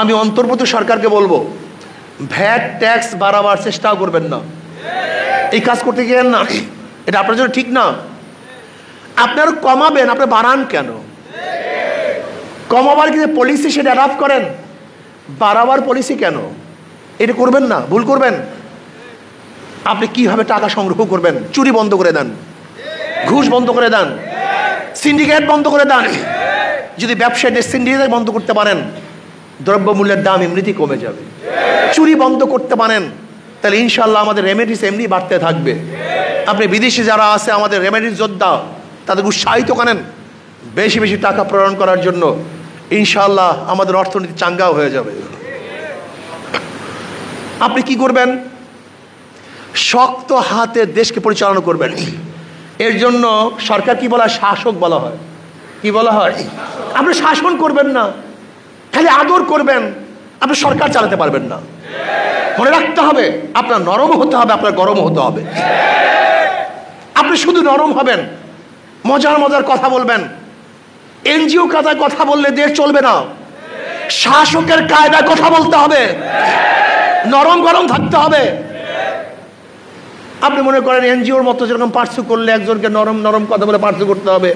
আমি অন্তর্বর্তী সরকারকে বলবো, ভ্যাট ট্যাক্স বাড়াবার চেষ্টাও করবেন না, এই কাজ করতে গিয়েন না, এটা আপনার জন্য ঠিক না। আপনারা কমাবেন, আপনি বাড়ান কেন? কমাবার কিন্তু পলিসি সেটা অ্যাডাপ্ট করেন, বাড়াবার পলিসি কেন? এটা করবেন না, ভুল করবেন। আপনি কিভাবে টাকা সংগ্রহ করবেন? চুরি বন্ধ করে দেন, ঘুষ বন্ধ করে দেন, সিন্ডিকেট বন্ধ করে দেন। যদি ব্যবসায়ীদের সিন্ডিকেট বন্ধ করতে পারেন, দ্রব্যমূল্যের দাম এমনিতেই কমে যাবে। চুরি বন্ধ করতে পারেন, তাহলে ইনশাল্লাহ আমাদের রেমিডিস এমনি বাড়তে থাকবে। আপনি বিদেশে যারা আছে আমাদের রেমিডিস যোদ্ধা, তাদের উৎসাহিত করেন বেশি বেশি টাকা প্রেরণ করার জন্য। ইনশাল্লাহ আমাদের অর্থনীতি চাঙ্গাও হয়ে যাবে। আপনি কি করবেন? শক্ত হাতে দেশকে পরিচালনা করবেন। এর জন্য সরকার কি বলা হয়? শাসক বলা হয়। কি বলা হয়? আপনি শাসন করবেন না, খালি আদর করবেন, আপনি সরকার চালাতে পারবেন না। মনে রাখতে হবে, আপনার নরম হতে হবে, আপনার গরম হতে হবে। আপনি শুধু নরম হবেন, মজার মজার কথা বলবেন, এনজিও কায়দায় কথা বললে দেশ চলবে না। শাসকের কায়দায় কথা বলতে হবে, নরম গরম থাকতে হবে। আপনি মনে করেন এনজিওর মতো যেরকম পার্সু করলে একজনকে নরম নরম কথা বলে পার্সু করতে হবে,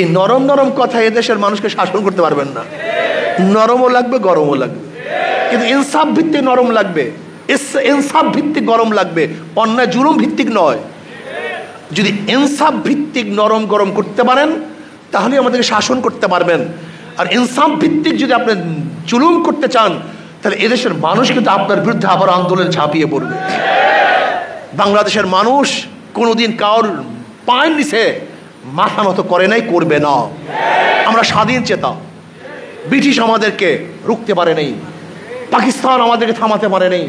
এই নরম নরম কথা এদেশের মানুষকে শাসন করতে পারবেন না। নরমও লাগবে, গরমও লাগবে, কিন্তু ইনসাফ ভিত্তিক নরম লাগবে, ইনসাফ ভিত্তিক গরম লাগবে, অন্যায় জুলুম ভিত্তিক নয়। যদি ইনসাফ ভিত্তিক নরম গরম করতে পারেন, তাহলে আমাদেরকে শাসন করতে পারবেন। আর ইনসাফ ভিত্তিক যদি আপনি জুলুম করতে চান, তাহলে এদেশের মানুষ কিন্তু আপনার বিরুদ্ধে আবার আন্দোলনে ঝাঁপিয়ে পড়বে। বাংলাদেশের মানুষ কোনোদিন কারোর পায়ের নিচে মাথা নত করে নাই, করবে না। আমরা স্বাধীন চেতা, ব্রিটিশ আমাদেরকে রুখতে পারে নাই, পাকিস্তান আমাদেরকে থামাতে পারে নাই,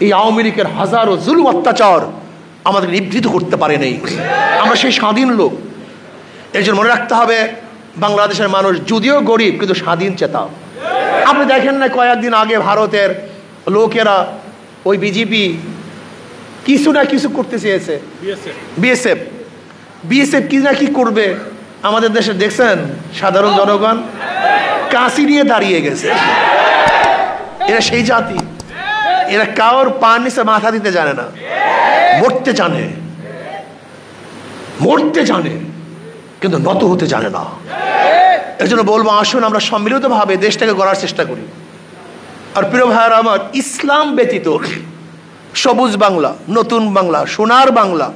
এই আওয়ামী লীগের হাজারো জুলুম অত্যাচার আমাদের নিবৃত করতে পারে নাই। আমরা সেই স্বাধীন লোক। এর জন্য মনে রাখতে হবে, বাংলাদেশের মানুষ যদিও গরিব কিন্তু স্বাধীন চেতা। আপনি দেখেন না কয়েকদিন আগে ভারতের লোকেরা ওই বিজেপি কিছু না কিছু করতে চেয়েছে, বিএসএফ কি না কি করবে আমাদের দেশে, দেখছেন সাধারণ জনগণ কাঁচি নিয়ে দাঁড়িয়ে গেছে। এরা সেই জাতি, এরা কারোর পার নিচে মাথা দিতে জানে না, মরতে জানে, মরতে জানে কিন্তু নত হতে জানে না। এর জন্য বলবো, আসুন আমরা সম্মিলিতভাবে দেশটাকে গড়ার চেষ্টা করি। আর প্রিয় ভাইয়েরা আমার, ইসলাম ব্যতীত সবুজ বাংলা, নতুন বাংলা, সোনার বাংলা,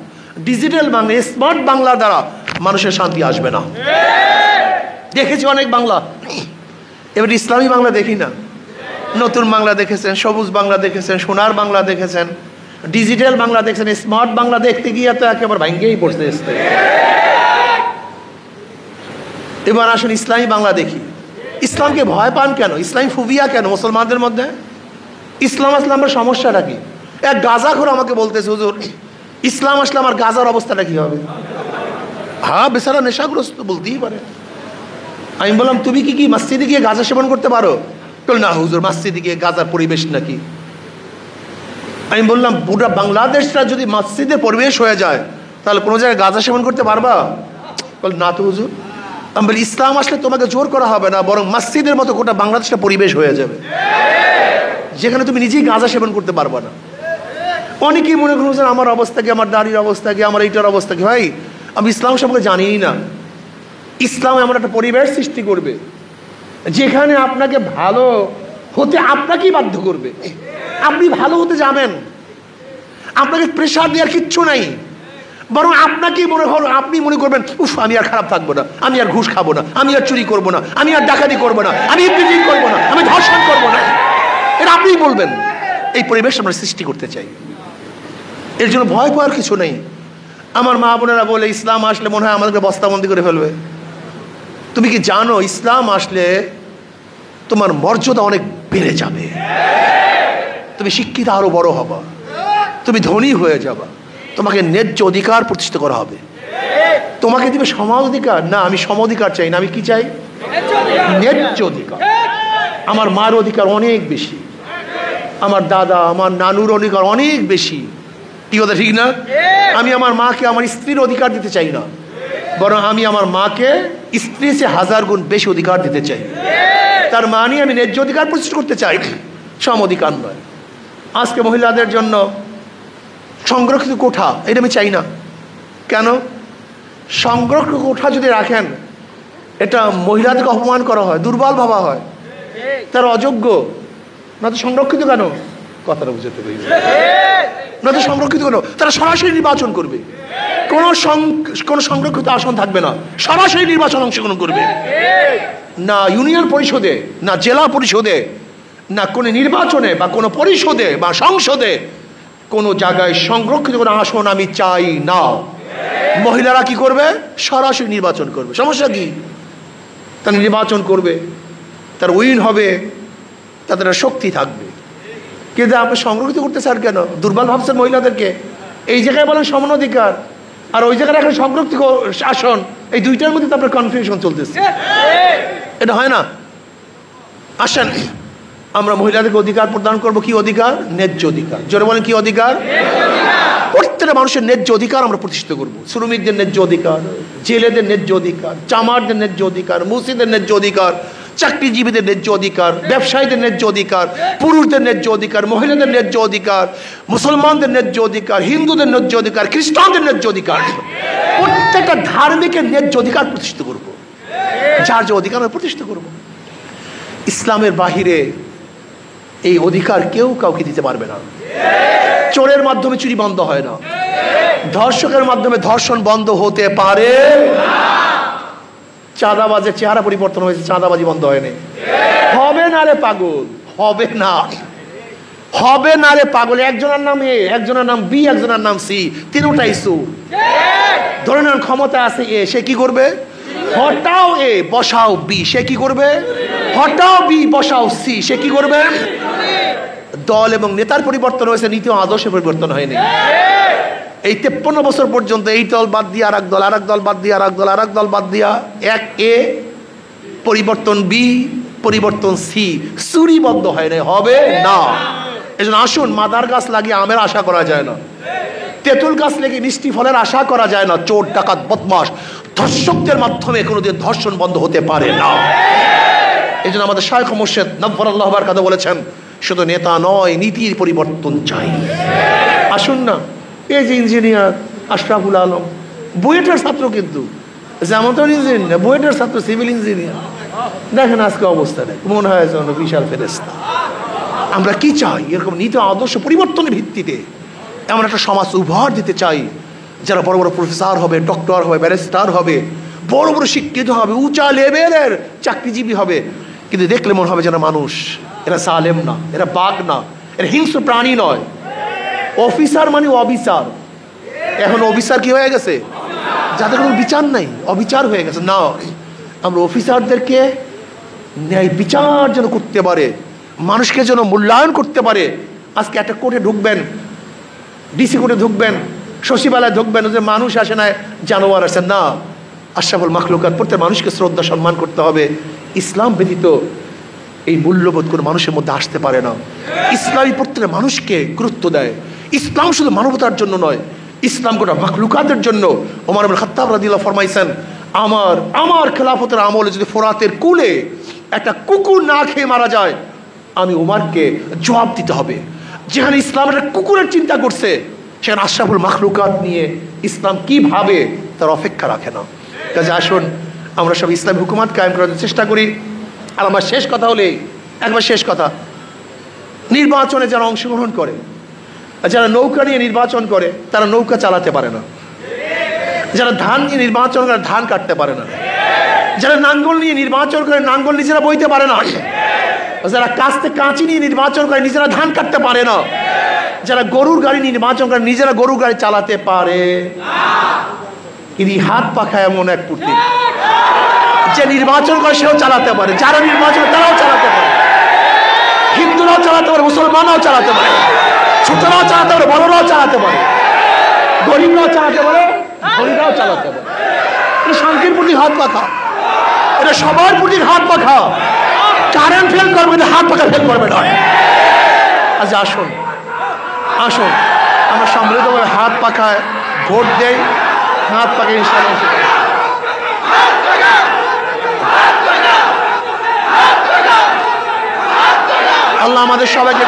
ডিজিটাল বাংলা, স্মার্ট বাংলার দ্বারা মানুষের শান্তি আসবে না। দেখেছি অনেক বাংলা, এবার ইসলামী বাংলা দেখি না। নতুন বাংলা দেখেছেন, সবুজ বাংলা দেখেছেন, সোনার বাংলা দেখেছেন, ডিজিটাল বাংলা দেখেছেন, স্মার্ট বাংলা দেখতে গিয়ে তো একেবারে ভাঙ্গেই পড়তে এসছে। এবার আসুন ইসলামী বাংলা দেখি। ইসলামকে ভয় পান কেন? ইসলামী ফুবিয়া কেন মুসলমানদের মধ্যে? ইসলাম আসলে আমার সমস্যাটা কি? এক গাঁজাখোর আমাকে বলতেছে, হুজুর ইসলাম আসলে আমার গাঁজার অবস্থাটা কি হবে? হ্যাঁ, বেচারা নেশাগ্রস্ত, বলতেই পারে। আমি বললাম, তুমি কি মসজিদে গিয়ে গাঁজা সেবন করতে পারো? না হুজুর, মসজিদে গিয়ে গাঁজার পরিবেশ নাকি। আমি বললাম, পুরো বাংলাদেশটা যদি মসজিদের পরিবেশ হয়ে যায়, তাহলে কোনো জায়গায় গাঁজা সেবন করতে পারবা? বল না তো হুজুর। আমি বলি, ইসলাম আসলে তোমাকে জোর করা হবে না, বরং মসজিদের মতো গোটা বাংলাদেশটা পরিবেশ হয়ে যাবে, যেখানে তুমি নিজেই গাঁজা সেবন করতে পারবা না। অনেকেই মনে করছেন আমার অবস্থা কি, আমার দাড়ির অবস্থা কি, আমার এইটার অবস্থা কি। ভাই, আমি ইসলাম সম্পর্কে জানিই না। ইসলাম এমন একটা পরিবেশ সৃষ্টি করবে যেখানে আপনাকে ভালো হতে আপনাকেই বাধ্য করবে। আপনি ভালো হতে যাবেন, আপনাকে প্রেশার দেওয়ার কিচ্ছু নাই, বরং আপনাকেই আপনি মনে করবেন, উফ আমি আর খারাপ থাকবো না, আমি আর ঘুষ খাবো না, আমি আর চুরি করবো না, আমি আর ডাকাতি করবো না, আমি ইফটিজিং করবো না, আমি ধর্ষণ করবো না। এটা আপনিই বলবেন। এই পরিবেশ আমরা সৃষ্টি করতে চাই। এর জন্য ভয় পাওয়ার কিছু নেই। আমার মা বোনেরা বলে, ইসলাম আসলে মনে হয় আমাদেরকে বস্তাবন্দি করে ফেলবে। তুমি কি জানো, ইসলাম আসলে তোমার মর্যাদা অনেক বেড়ে যাবে, তুমি শিক্ষিত আরো বড় হবা, তুমি ধনী হয়ে যাবা, তোমাকে ন্যায্য অধিকার প্রতিষ্ঠিত করা হবে। তোমাকে দিবে সমাজ অধিকার না, আমি সম অধিকার চাই না, আমি কি চাই? ন্যায্য অধিকার। আমার মার অধিকার অনেক বেশি, আমার দাদা আমার নানুর অধিকার অনেক বেশি। কি কথা ঠিক না? আমি আমার মাকে আমার স্ত্রীর অধিকার দিতে চাই না, বরং আমি আমার মাকে স্ত্রীর চেয়ে 1000 গুণ বেশি অধিকার দিতে চাই। তার মানে আমি ন্যায্য অধিকার প্রতিষ্ঠা করতে চাই, সম অধিকার নয়। আজকে মহিলাদের জন্য সংরক্ষিত কোঠা এটা আমি চাই না। কেন? সংরক্ষিত কোঠা যদি রাখেন এটা মহিলাদেরকে অপমান করা হয়, দুর্বল ভাবা হয়, তারা অযোগ্য। না তো সংরক্ষিত কেন? কথাটা বুঝতে পারি না তো সংরক্ষিত কেন? তারা সরাসরি নির্বাচন করবে, কোনো সংরক্ষিত আসন থাকবে না, সরাসরি নির্বাচন অংশগ্রহণ করবে। না ইউনিয়ন পরিষদে, না জেলা পরিষদে, না কোনো নির্বাচনে বা কোনো পরিষদে বা সংসদে কোনো জায়গায় সংরক্ষিত কোনো আসন আমি চাই না। মহিলারা কি করবে? সরাসরি নির্বাচন করবে। সমস্যা কি? তারা নির্বাচন করবে, তার উইন হবে, তাদের শক্তি থাকবে। কিন্তু আপনি সংরক্ষিত করতে চান কেন? দুর্বল ভাবছেন মহিলাদেরকে। এই জায়গায় বলেন সমান অধিকার, আর ওই জায়গায় এখন সংরক্ষিত আসন, এই দুইটার মধ্যে তো আপনার কনফিউশন চলতেছে। এটা হয় না। আসেন আমরা মহিলাদেরকে অধিকার প্রদান করব। কি অধিকার? ন্যায্য অধিকার। জোরে বলেন কি অধিকার? প্রত্যেকটা মানুষের ন্যায্য অধিকার আমরা প্রতিষ্ঠিত করব। শ্রমিকদের ন্যায্য অধিকার, জেলেদের ন্যায্য অধিকার, চামারদের ন্যায্য অধিকার, মুসিদের ন্যায্য অধিকার, চাকরিজীবীদের ন্যায্য অধিকার, ব্যবসায়ীদের ন্যায্য অধিকার, পুরুষদের ন্যায্য অধিকার, মহিলাদের ন্যায্য অধিকার, মুসলমানদের ন্যায্য অধিকার, হিন্দুদের ন্যায্য অধিকার, খ্রিস্টানদের ন্যায্য অধিকার, প্রত্যেকটা ধার্মিকের ন্যায্য অধিকার প্রতিষ্ঠিত করব। যার যে অধিকার আমরা প্রতিষ্ঠিত করব। ইসলামের বাহিরে এই অধিকার কেউ কাউকে দিতে পারবে না। চোরের মাধ্যমে চুরি বন্ধ হয় না, ধর্ষকের মাধ্যমে ধর্ষণ বন্ধ হতে পারে না। চাঁদাবাজের চেহারা পরিবর্তন হয়েছে, চাঁদাবাজি বন্ধ হয়নি। হবে না রে পাগল, হবে না, হবে না রে পাগল। একজনের নাম এ, একজনের নাম বি, একজনের নাম সি, তিনটাই সুর। ধরে নেন ক্ষমতা আছে এ, সে কি করবে? হটাও এ বসাও বি, সে কি করবে? হটাও বি বসাও সি, সে কি করবে? দল এবং নেতার পরিবর্তন হয়েছে, নীতি ও আদর্শের পরিবর্তন হয়নি। এই 53 বছর পর্যন্ত এই দল বাদ দিয়ে আর এক দল, আর এক দল বাদ দিয়ে আর এক দল, আর এক দল বাদ দিয়া এক এ পরিবর্তন বি, পরিবর্তন সি, চুরি বন্ধ হয় না, হবে না। এই জন্য আসুন, মাদার গাছ লাগিয়ে আমের আশা করা যায় না, তেঁতুল গাছ লাগিয়ে মিষ্টি ফলের আশা করা যায় না। চোর ডাকাত বদমাশ ধর্ষকদের মাধ্যমে কোনোদিন ধর্ষণ বন্ধ হতে পারে না। এই জন্য আমাদের শায়খ মুর্শিদ নব্বরাল্লাহু বারাকাতুহু বলেছেন, শুধু নেতা নয়, নীতির পরিবর্তন চাই। আসুন না, এই যে ইঞ্জিনিয়ার আশরাফুল আলম বুয়েটের ছাত্র, কিন্তু যেমন তো ইঞ্জিনিয়ার না, বুয়েটের ছাত্র, সিভিল ইঞ্জিনিয়ার। দেখেন আজকে অবস্থা নেই, মনে হয় যেন বিশাল ফেরেশতা। আমরা কি চাই? এরকম নীতি আদর্শ পরিবর্তনের ভিত্তিতে এমন একটা সমাজ উপহার দিতে চাই, যারা বড় বড় প্রফেসর হবে, ডক্টর হবে, ব্যারিস্টার হবে, বড় বড় শিক্ষিত হবে, উঁচা লেভেলের চাকরিজীবী হবে, কিন্তু দেখলে মনে হবে যেন মানুষ। এরা সালেম না, এরা বাঘ না, এরা হিংস্র প্রাণী নয়। অফিসার মানে অবিচার। এখন অফিসার কি হয়ে গেছে? যাদের কোনো বিচার নাই, অবিচার হয়ে গেছে। না, আমরা অফিসারদেরকে ন্যায় বিচার যেন করতে পারে, মানুষকে যেন মূল্যায়ন করতে পারে। আজকে একটা কোর্টে ঢুকবেন, ডিসি কোর্টে ঢুকবেন, সচিবালয়ে ঢুকবেন, যে মানুষ আসে না, জানোয়ার আসে না। আশরাফুল মাখলুকাত, প্রত্যেক মানুষকে শ্রদ্ধা সম্মান করতে হবে। ইসলাম ব্যতীত এই মূল্যবোধ কোনো মানুষের মধ্যে আসতে পারে না। ইসলামী প্রত্যেক মানুষকে গুরুত্ব দেয়। ইসলাম শুধু মানবতার জন্য নয়, ইসলাম গোটা মাখলুকাতের জন্য। ওমর ইবনে খাত্তাব রাদিয়াল্লাহু ফরমাইছেন, আমার খেলাফতের আমলে যদি ফোরাতের কুলে একটা কুকুর না খেয়ে মারা যায়, আমি ওমরকে জবাব দিতে হবে। যেখানে ইসলাম একটা কুকুরের চিন্তা করছে, সেখানে আশরাফুল মাখলুকাত নিয়ে ইসলাম কিভাবে তার অপেক্ষা রাখে না। কাজে আসুন আমরা সব ইসলামী হুকুমাত কায়েম করার চেষ্টা করি। আর আমার শেষ কথা হলে, একবার শেষ কথা, নির্বাচনে যারা অংশগ্রহণ করে, যারা নৌকা নিয়ে নির্বাচন করে, তারা নৌকা চালাতে পারে না। যারা ধান নিয়ে নির্বাচন করে, ধান কাটতে পারে না। যারা নাঙ্গল নিয়ে নির্বাচন করে, নাঙ্গল নিজেরা বইতে পারে না। যারা কাঁচি নিয়ে নির্বাচন করে, নিজেরা ধান কাটতে পারে না। যারা গরুর গাড়ি নিয়ে নির্বাচন করে, নিজেরা গরুর গাড়ি চালাতে পারে। কিন্তু হাত পাখা এমন এক প্রতীক, যে নির্বাচন করে সেও চালাতে পারে, যারা নির্বাচন তারাও চালাতে পারে। হিন্দুরাও চালাতে পারে, মুসলমানরাও চালাতে পারে, ছোটরাও চালাতে পারে, বড়রাও চালাতে পারে, গরিবরাও চালাতে পারে, ধনীরাও চালাতে পারে। এটা শান্তির প্রতি হাত পাখা, এটা সবার প্রতি হাত পাখা। কারেন্ট ফেল করবে, হাত পাখা ফেল করবে না। আচ্ছা আসুন, আসুন আমরা সম্মিলিতভাবে হাত পাখায় ভোট দেই। হাত পাখা ইনশাআল্লাহ। আল্লাহ আমাদের সবাইকে